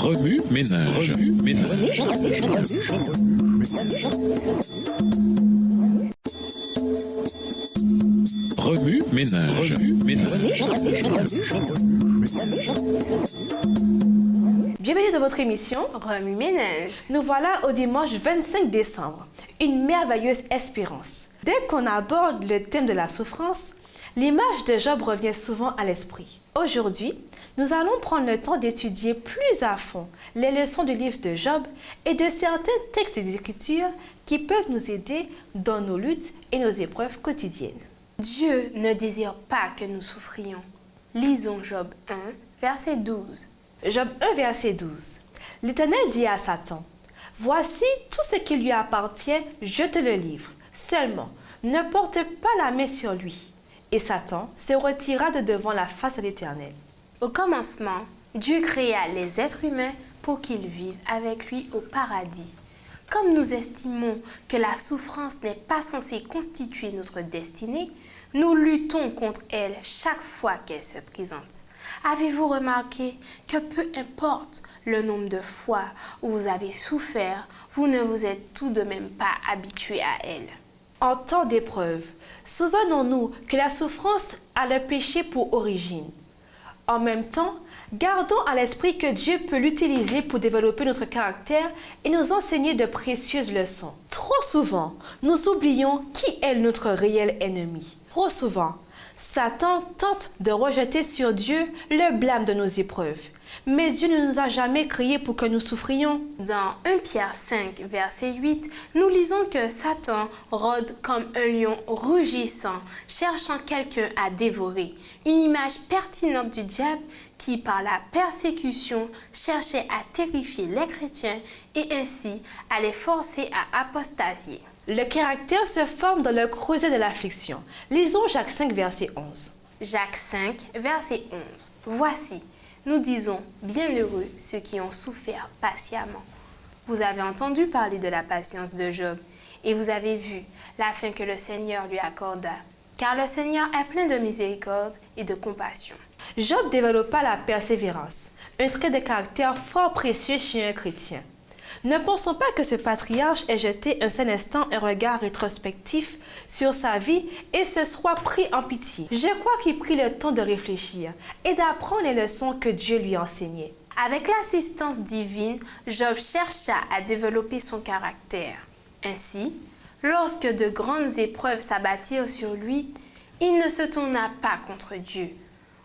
Remue ménage. Remue ménage. Bienvenue dans votre émission Remue ménage. Nous voilà au dimanche 25 décembre, une merveilleuse espérance. Dès qu'on aborde le thème de la souffrance, l'image de Job revient souvent à l'esprit. Aujourd'hui, nous allons prendre le temps d'étudier plus à fond les leçons du livre de Job et de certains textes d'Écriture qui peuvent nous aider dans nos luttes et nos épreuves quotidiennes. Dieu ne désire pas que nous souffrions. Lisons Job 1, verset 12. Job 1, verset 12. L'Éternel dit à Satan, « Voici tout ce qui lui appartient, je te le livre. Seulement, ne porte pas la main sur lui. » Et Satan se retira de devant la face de l'Éternel. Au commencement, Dieu créa les êtres humains pour qu'ils vivent avec lui au paradis. Comme nous estimons que la souffrance n'est pas censée constituer notre destinée, nous luttons contre elle chaque fois qu'elle se présente. Avez-vous remarqué que peu importe le nombre de fois où vous avez souffert, vous ne vous êtes tout de même pas habitué à elle? En temps d'épreuve, souvenons-nous que la souffrance a le péché pour origine. En même temps, gardons à l'esprit que Dieu peut l'utiliser pour développer notre caractère et nous enseigner de précieuses leçons. Trop souvent, nous oublions qui est notre réel ennemi. Trop souvent, Satan tente de rejeter sur Dieu le blâme de nos épreuves. Mais Dieu ne nous a jamais créés pour que nous souffrions. Dans 1 Pierre 5, verset 8, nous lisons que Satan rôde comme un lion rugissant, cherchant quelqu'un à dévorer. Une image pertinente du diable qui, par la persécution, cherchait à terrifier les chrétiens et ainsi à les forcer à apostasier. Le caractère se forme dans le creuset de l'affliction. Lisons Jacques 5, verset 11. Jacques 5, verset 11. Voici, nous disons, bienheureux ceux qui ont souffert patiemment. Vous avez entendu parler de la patience de Job et vous avez vu la fin que le Seigneur lui accorda. Car le Seigneur est plein de miséricorde et de compassion. Job développa la persévérance, un trait de caractère fort précieux chez un chrétien. Ne pensons pas que ce patriarche ait jeté un seul instant un regard rétrospectif sur sa vie et se soit pris en pitié. Je crois qu'il prit le temps de réfléchir et d'apprendre les leçons que Dieu lui enseignait. Avec l'assistance divine, Job chercha à développer son caractère. Ainsi, lorsque de grandes épreuves s'abattirent sur lui, il ne se tourna pas contre Dieu.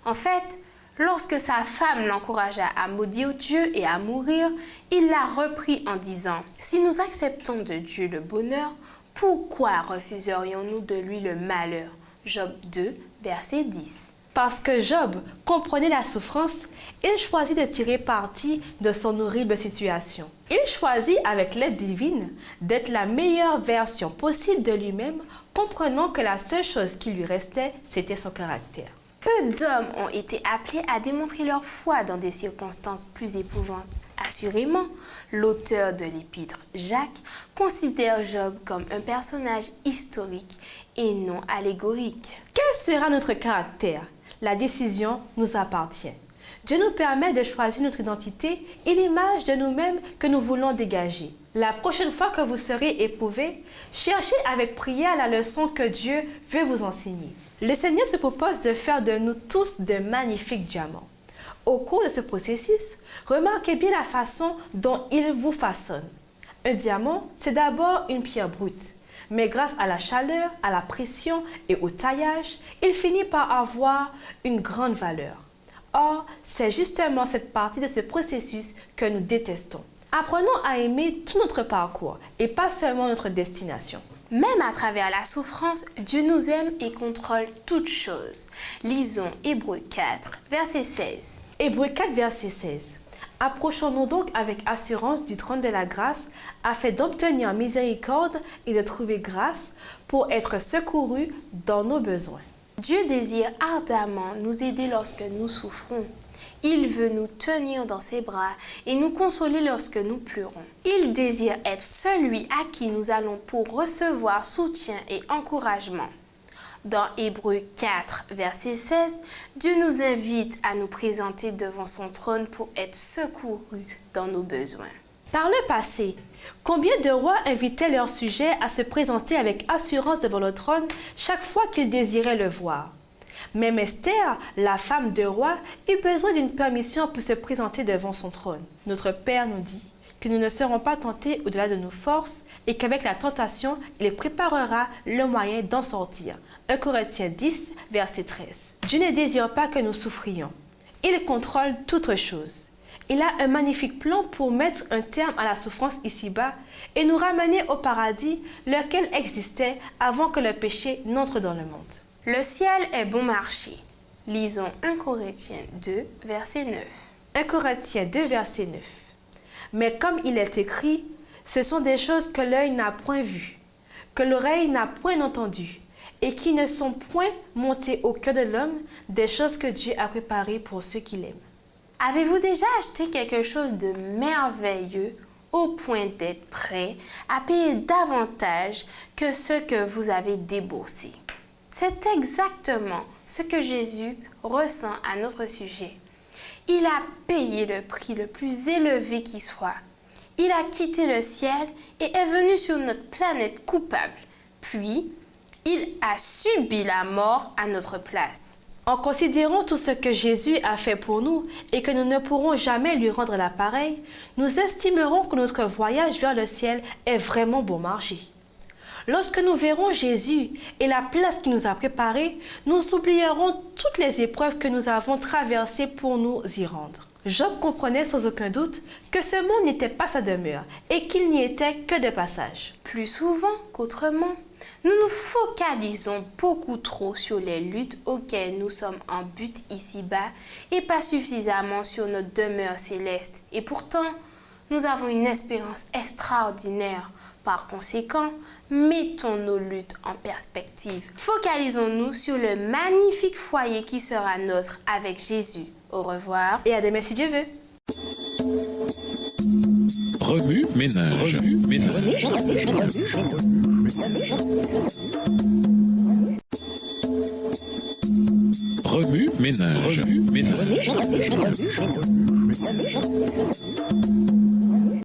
En fait, lorsque sa femme l'encouragea à maudire Dieu et à mourir, il la reprit en disant, « Si nous acceptons de Dieu le bonheur, pourquoi refuserions-nous de lui le malheur ?» Job 2, verset 10. Parce que Job comprenait la souffrance, il choisit de tirer parti de son horrible situation. Il choisit, avec l'aide divine, d'être la meilleure version possible de lui-même, comprenant que la seule chose qui lui restait, c'était son caractère. Peu d'hommes ont été appelés à démontrer leur foi dans des circonstances plus éprouvantes. Assurément, l'auteur de l'épître, Jacques, considère Job comme un personnage historique et non allégorique. Quel sera notre caractère? La décision nous appartient. Dieu nous permet de choisir notre identité et l'image de nous-mêmes que nous voulons dégager. La prochaine fois que vous serez éprouvés, cherchez avec prière la leçon que Dieu veut vous enseigner. Le Seigneur se propose de faire de nous tous de magnifiques diamants. Au cours de ce processus, remarquez bien la façon dont il vous façonne. Un diamant, c'est d'abord une pierre brute. Mais grâce à la chaleur, à la pression et au taillage, il finit par avoir une grande valeur. Or, c'est justement cette partie de ce processus que nous détestons. Apprenons à aimer tout notre parcours et pas seulement notre destination. Même à travers la souffrance, Dieu nous aime et contrôle toutes choses. Lisons Hébreux 4, verset 16. Hébreux 4, verset 16. Approchons-nous donc avec assurance du trône de la grâce afin d'obtenir miséricorde et de trouver grâce pour être secourus dans nos besoins. Dieu désire ardemment nous aider lorsque nous souffrons. Il veut nous tenir dans ses bras et nous consoler lorsque nous pleurons. Il désire être celui à qui nous allons pour recevoir soutien et encouragement. Dans Hébreux 4, verset 16, Dieu nous invite à nous présenter devant son trône pour être secourus dans nos besoins. Par le passé, combien de rois invitaient leurs sujets à se présenter avec assurance devant le trône chaque fois qu'ils désiraient le voir? Même Esther, la femme de roi, eut besoin d'une permission pour se présenter devant son trône. Notre Père nous dit que nous ne serons pas tentés au-delà de nos forces et qu'avec la tentation, il préparera le moyen d'en sortir. 1 Corinthiens 10, verset 13. Dieu ne désire pas que nous souffrions. Il contrôle toutes choses. Il a un magnifique plan pour mettre un terme à la souffrance ici-bas et nous ramener au paradis, lequel existait avant que le péché n'entre dans le monde. Le ciel est bon marché. Lisons 1 Corinthiens 2, verset 9. 1 Corinthiens 2, verset 9. Mais comme il est écrit, ce sont des choses que l'œil n'a point vues, que l'oreille n'a point entendues, et qui ne sont point montées au cœur de l'homme, des choses que Dieu a préparées pour ceux qui l'aiment. Avez-vous déjà acheté quelque chose de merveilleux au point d'être prêt à payer davantage que ce que vous avez déboursé? C'est exactement ce que Jésus ressent à notre sujet. Il a payé le prix le plus élevé qui soit. Il a quitté le ciel et est venu sur notre planète coupable. Puis, il a subi la mort à notre place. En considérant tout ce que Jésus a fait pour nous et que nous ne pourrons jamais lui rendre l'appareil, nous estimerons que notre voyage vers le ciel est vraiment bon marché. Lorsque nous verrons Jésus et la place qu'il nous a préparée, nous oublierons toutes les épreuves que nous avons traversées pour nous y rendre. Job comprenait sans aucun doute que ce monde n'était pas sa demeure et qu'il n'y était que de passage. Plus souvent qu'autrement, nous nous focalisons beaucoup trop sur les luttes auxquelles nous sommes en but ici-bas et pas suffisamment sur notre demeure céleste. Et pourtant, nous avons une espérance extraordinaire. Par conséquent, mettons nos luttes en perspective. Focalisons-nous sur le magnifique foyer qui sera nôtre avec Jésus. Au revoir. Et à demain si Dieu veut. Remue ménage. Remue ménage. Remue ménage. Remue ménage.